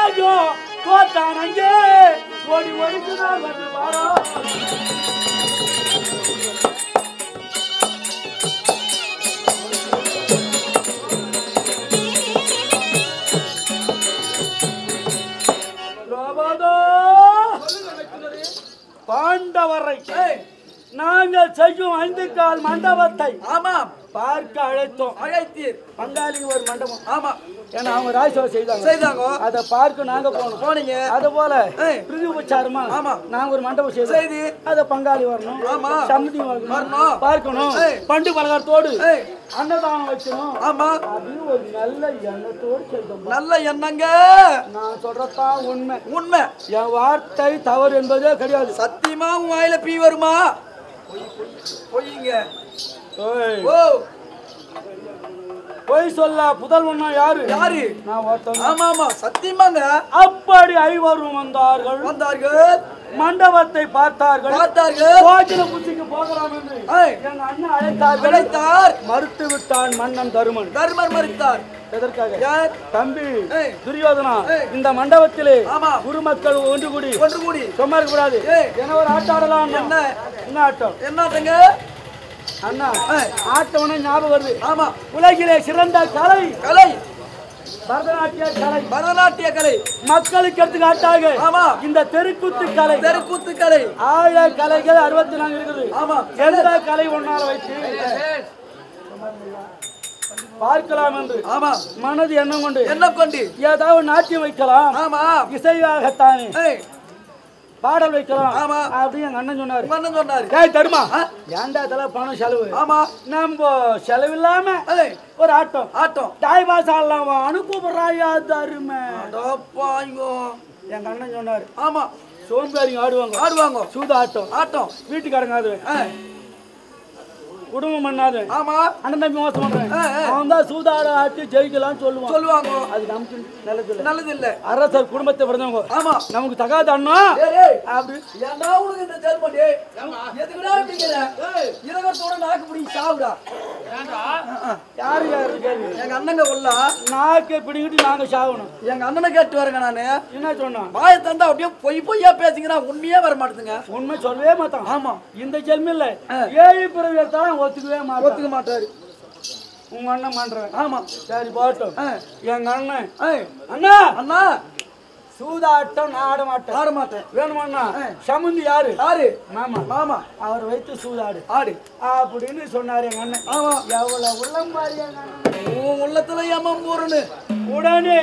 ராஜ்யம் தோற்றான் அங்கே ஓடி ஒடுக்குதான் வந்து வாரா பாண்டவரை நாங்கள் செய்யும் 5 கால் மண்டபத்தை ஆமாம் பார்க்க அழைத்தீர். பங்காளி ஒரு மண்டபம். ஆமா, ஏன்னா அவங்க ராஜ்யசபை செய்தாங்க. அதை பார்க்க நாங்க போனீங்க. அது போல பிரதிபச்சாரமா நாங்க ஒரு மண்டபம் செய்து அதை பங்காளி வரணும், சம்மதி வரணும், பார்க்கணும், பண்டு பலகாரத்தோடு அன்னதானம் வைக்கணும். ஆமா, அப்படின்னு ஒரு நல்ல எண்ணத்தோடு செய்தோம். நல்ல எண்ணங்க. நான் சொல்றதான் உண்மை. உண்மை. என் வார்த்தை தவறு என்பதே கிடையாது. சத்தியமா உன் வாயில பீ வருமா? பொய்ங்க. பொய் சொல்ல புதல்வனா யாரு? நான் ஒருத்தன். ஆமா ஆமா சத்தியமாங்க. அப்படி 5 வந்தார்கள். மண்டபத்தை பார்த்தார்கள். கோஜில புத்திக்கு போகலாம் என்று எங்க அண்ணன் அழைத்தார். மறுத்து விட்டான் மன்னன் தருமன். மறுத்தார். எதற்காக? தம்பி துரியோதனா, இந்த மண்டபத்திலே குருமக்கள் ஒன்று கூடி சும்மா இருக்க கூடாது. என்ன ஒரு ஆட்டம் ஆடலாம். என்ன ஆட்டம்? என்ன ஆட்டங்க அண்ணா? ஆட்டம்னா ஞாபகம் வருது. ஆமா, உலகிலே சிறந்த கலை பரதநாட்டிய கலை மக்களுக்கு எடுத்துக்காட்டாக இந்த தெருக்கூத்து கலை ஆழ கலைகள் 64 இருக்குது. ஆமா, எந்த கலை ஒன்னால வைத்து பார்க்கலாம் என்று மனது எண்ணம் கொண்டு ஏதாவது நாட்டியம் வைக்கலாம். ஆமா, இசையாகத்தானே பாடல் வைக்கலாம். ஆமா, அப்படி எங்க அண்ணன் சொன்னாரு. ஏய் தருமா, ஏன்டா இதெல்லாம் பணம் செலவு? ஆமா, நம்ம செலவு இல்லாம ஒரு ஆட்டம் தாய் பாசா ஆடலாம் அனுப்புறாயா தருமை. எங்க அண்ணன் சொன்னாரு. ஆமா, சோம்பேறிங்க ஆடுவாங்க சூது ஆட்டம் வீட்டுக்காரங்க ஆடுவேன், குடும்பம் பண்ணாது. ஆமா, அண்ணன் தம்பி மோசம் பண்றேன். அவன் தான் சூதாட ஆட்டி ஜெயிக்கலாம் சொல்லுவாங்க. அது நமக்கு நல்லது இல்ல. அரசர் குடும்பத்தை பிறந்தவங்க. ஆமா, நமக்கு தகாத அண்ணா. அப்படி ஏன்டா உனக்கு இந்த ஜெல்படி எதுக்குடா அப்படிங்கற இரகத்தோட நாக்கு பிடி சாவுடா. யாரு எங்க அண்ணங்க உள்ள நாக்கு பிடிங்கிட்டு நாங்க சாவணும். எங்க அண்ணனை கேட்டு வரங்க. நானு என்ன சொன்னேன்? வாய தந்தா அப்படியே பொய்யா பேசுங்கடா, உண்மையே வர மாட்டேங்குங்க. உண்மை சொல்லவே மாட்டான். ஆமா, இந்த ஜென்மம் இல்ல 7 பிறவி எடுத்தாலும் ஒத்துக்க மாட்டாரு. உங்க அண்ணன் பண்றேன். ஆமா, சரி போட்டோம். எங்க அண்ணன் அண்ணா சூதாட்டம் நான் ஆட மாட்டேன் வேணுமாண்ணா? சமுந்தி யாரு? மாமா. அவர் வைத்து சூதாடு அப்படின்னு சொன்னாரு எங்க அண்ணன். ஆமா, எவ்வளவு உள்ளம் பாரு உள்ளத்துல ஏமம் போறன்னு உடனே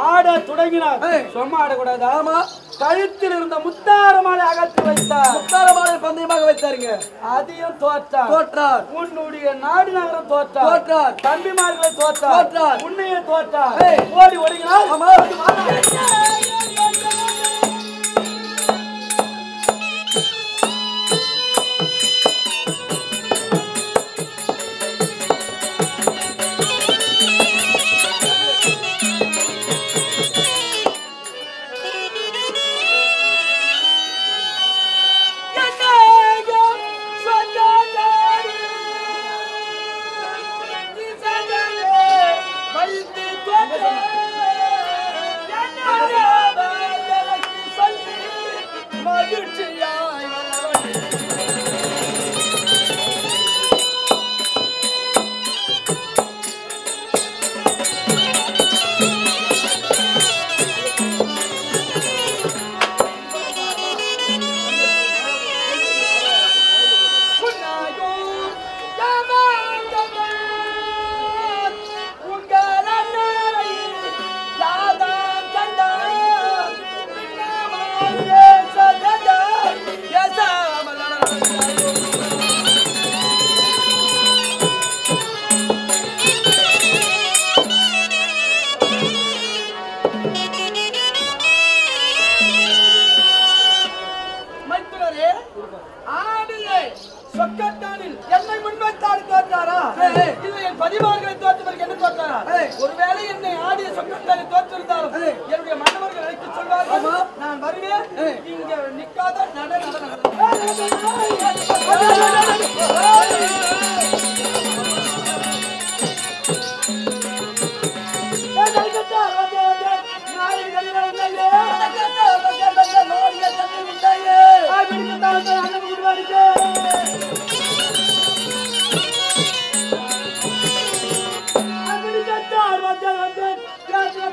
ஆட தொடங்கினார். சும்மா ஆடக்கூடாது. ஆமா, கழுத்தில் இருந்த முத்தாரமாலை அகற்றி வைத்தார். முத்தாரமாலை பந்தயமாக வைத்தாருங்க. அதையும் தோற்றார். உன்னுடைய நாடு நகரம் தோற்றார். தம்பிமார்களை தோற்றார். உன்னையே தோற்றார். ஓடி ஓடுகிறார். Yeah!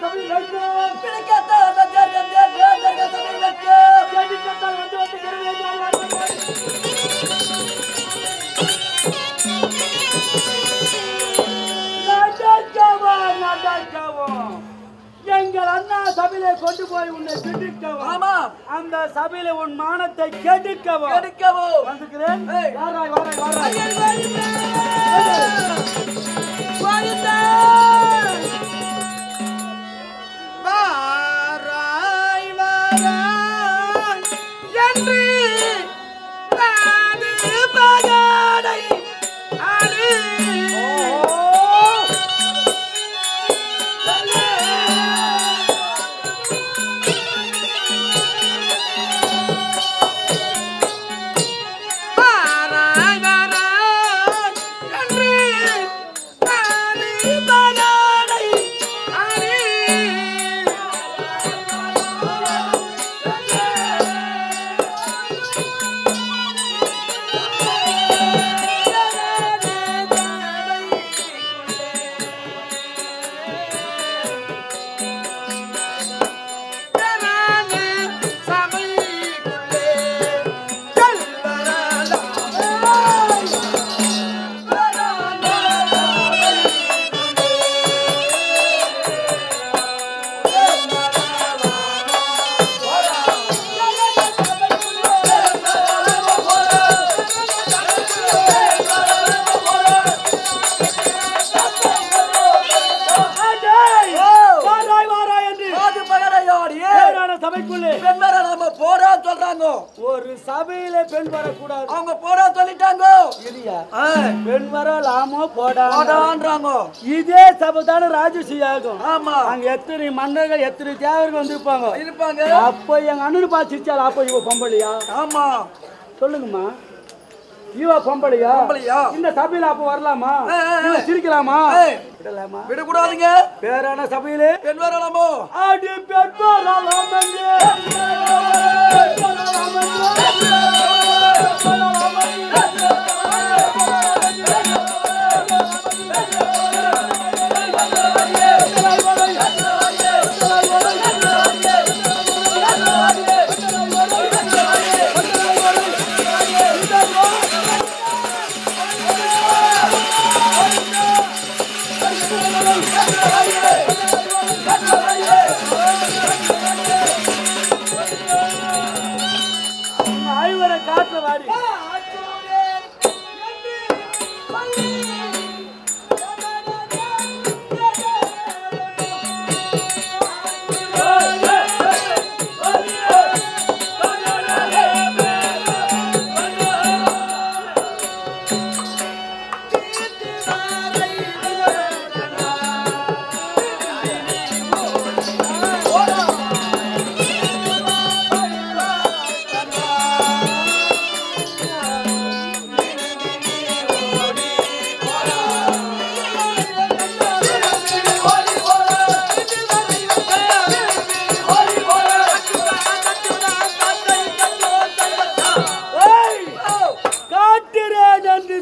சபையில் வைக்கும் பிடிக்கத்தான் சபையில் வைக்கும் கேட்டுக்கத்தான் வந்து நடக்கவும் எங்கள் அண்ணா சபையிலே கொண்டு போய் உன்னை பிடிக்கவும் ஆமா அந்த சபையிலே உன் மானத்தை கெடுக்கவும் வந்துக்கிறேன் வாராய் வாராய் வாராய் வாராய் வாராய் என்று பகடை ஆடு ஒரு சபையில பெண் வரக்கூடாது அவங்க போடா சொல்லிட்டாங்க இல்லையா பெண் வரலாமோ போடான்றாங்க இதே சபை தானே ராஜசி ஆகும் ஆமா அங்க எத்தனை மன்னர்கள் எத்தனை தேவர்கள் வந்திருப்பாங்க இருப்பாங்க அப்ப எங்க அண்ணனு பாச்சிச்சால் அப்ப இவ பொம்பளையா ஆமா சொல்லுங்கம்மா இவ பொம்பளையா இந்த சபையில அப்ப வரலாமா இவ சிரிக்கலாமா விடலாமா விடக்கூடாதுங்க பேரான சபையிலே பெண் வரலாமோ அடி பெண் ஐவரை காட்டுல வாடி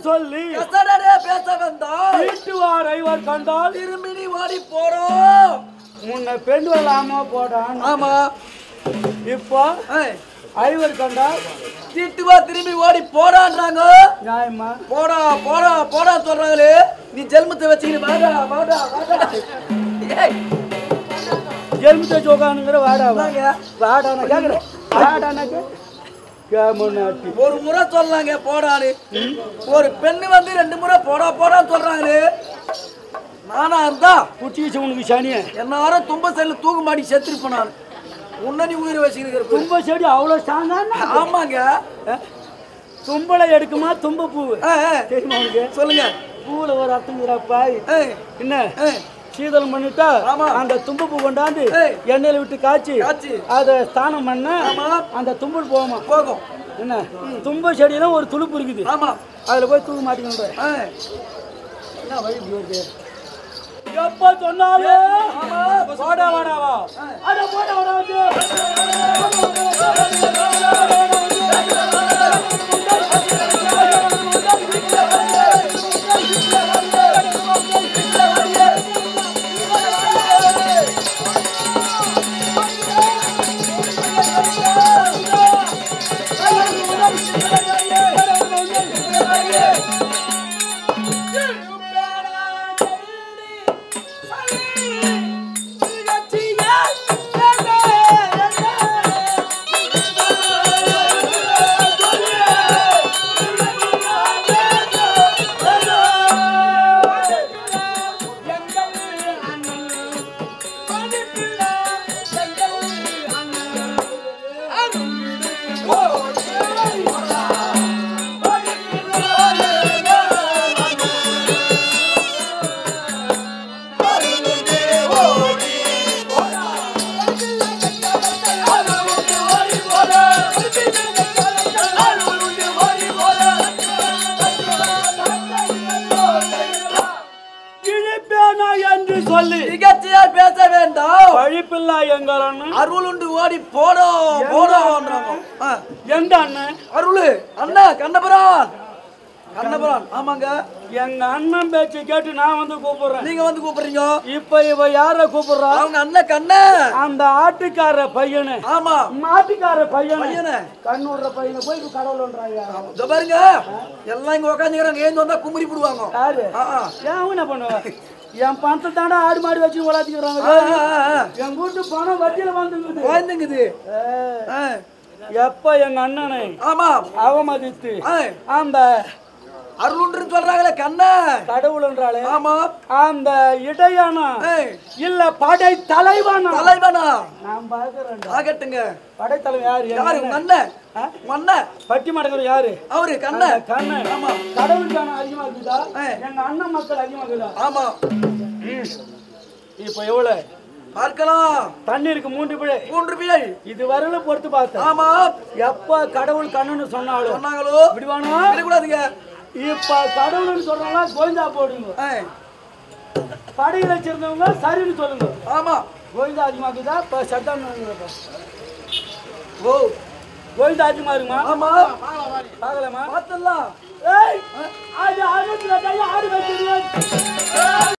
சொல்லி பேச வந்தால் வீட்டுவார் ஐவர் கண்டால் திரும்பி ஓடி போறோம் முன்ன பெண் வரலாமா போடான் ஆமா இப்போ ஐவர் கண்டால் திட்டுவா திரும்பி ஓடி போடான்றாங்க நியாயமா போடா போடா போடா சொல்றாங்களே நீ ஜெல்மத்தை வச்சுக்கிட்டு வாடா வாடா வாடா ஜெல்மத்தை ஜோகானுங்கிற வாடா வாடானா கேக்குறேன் வாடானாக்கு ஒரு முறை சொல்லலாங்க போடான்னு ஒரு பெண்ணு வந்து 2 முறை போடா போடான்னு சொல்றாங்களே நானா இருந்தா குச்சி உனக்கு சனிய எல்லாரும் தும்ப செல்ல தூக்கு மாடி செத்துருப்பேன் நான் உன்ன நீ உயிரை வச்சுக்கிற தும்ப செடி அவ்வளோ ஸ்ட்ராங்கா ஆமாங்க தும்பளை எடுக்குமா தும்ப பூ தெரியுமா உனக்கு சொல்லுங்க பூவில் ஒரு அர்த்தங்கிறப்பா என்ன சீதளம் பண்ணிட்டா அந்த தும்பு பூ கொண்டாந்து எண்ணெயில விட்டு காய்ச்சி அதை ஸ்தானம் பண்ண அந்த தும்பல் போகும் என்ன தும்ப செடியெல்லாம் ஒரு துளுப்பு இருக்குது அதுல போய் தூக்க மாட்டேங்க என்ன வழி இருக்கு எப்ப சொன்னாலும் போடா வாடாவா அட போடா வாடா என்று சொல்லி நிகழ்ச்சியா பேச வேண்டாம். பழிப்பில்லா எங்கள் அண்ணன் அருள் உண்டு ஓடி போடோ போடோ. எந்த அண்ணன்? அருள் அண்ணா கண்ணபுரான். கண்ணபுரான் ஆமாங்க. எங்க அண்ணன் பேச்சு கேட்டு நான் வந்து கூப்பிடுறேன். நீங்க வந்து கூப்பிடுறீங்க. இப்ப இவ யார கூப்பிடுறா? அவங்க அண்ணன் கண்ண. அந்த ஆட்டுக்கார பையனு. ஆமா மாட்டுக்கார பையனு. பையனு கண்ணுற பையனை போய் கடவுள்ன்றாங்க. இதோ பாருங்க எல்லாம் இங்க உட்காந்துக்கிறாங்க. ஏந்து வந்தா குமரி போடுவாங்க. யாரு? ஏன் என்ன பண்ணுவ? என் பணத்தை தாண்டா ஆடு மாடு வச்சு வளர்த்திக்கிறாங்க. என் வீட்டு பணம் வட்டியில வந்துங்குது. எப்ப எங்க அண்ணனை ஆமா அவமதித்து அந்த அருள்ன்னு சொல்றாங்களே கண்ணா கடவுள்ன்றாளே. ஆமா அந்த இடையானா இல்ல படை தலைவனா? தலைவனா நான் பாக்குறேன். ஆகட்டுங்க. படை தலைவன் யாரு? யாரு? உங்க அண்ணன். உங்க அண்ணன் பட்டி மடங்கர் யாரு? அவரு கண்ணன். கண்ணன். ஆமா. கடவுளுக்கான அதிகமா இருக்குதா? எங்க அண்ணன் மக்கள் அதிகமா இருக்குதா? ஆமா. இப்ப எவ்வளவு பார்க்கலாம். தண்ணீருக்கு 3 பிழை. 3 பிழை இது வரல பொறுத்து பார்த்தேன். ஆமா. எப்ப கடவுள் கண்ணுன்னு சொன்னாங்களோ விடுவானோ விடக்கூடாதுங்க. இப்ப கடவுள்னு சொல்றாங்களா கோவிந்தா போடுங்க. படையில் வச்சிருந்தவங்க சரின்னு சொல்லுங்க. ஆமா. கோவிந்தா அதிகமாக்குதா? இப்ப சட்டம் ஓ கோவிந்தா அதிகமா இருக்குமா? ஆமா. பார்க்கலாமா? பார்த்தலாம். ஆடு ஆடு வச்சிருக்கேன்.